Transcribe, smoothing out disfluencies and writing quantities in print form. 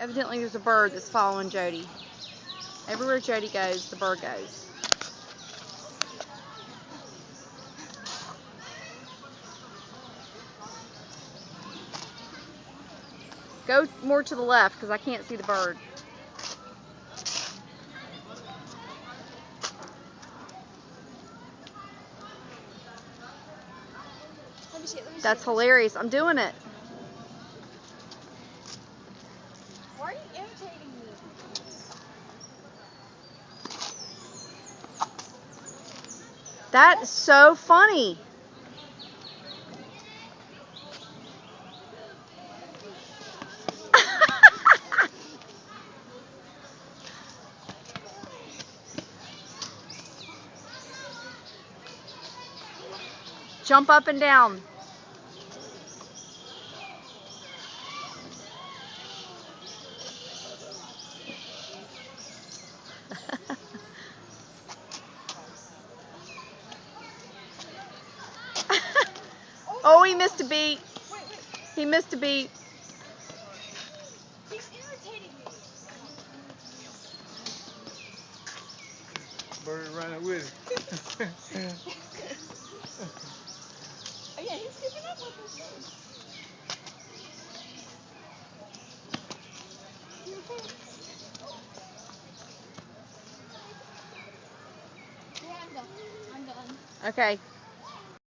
Evidently there's a bird that's following Jody. Everywhere Jody goes, the bird goes. Go more to the left because I can't see the bird. That's hilarious. I'm doing it. Why are you imitating me? That is so funny. Jump up and down. Oh, he missed a beat. He missed a beat. He's irritating me. Bird running with it. Oh yeah, he's keeping up with us too. Yeah, I'm done. Okay.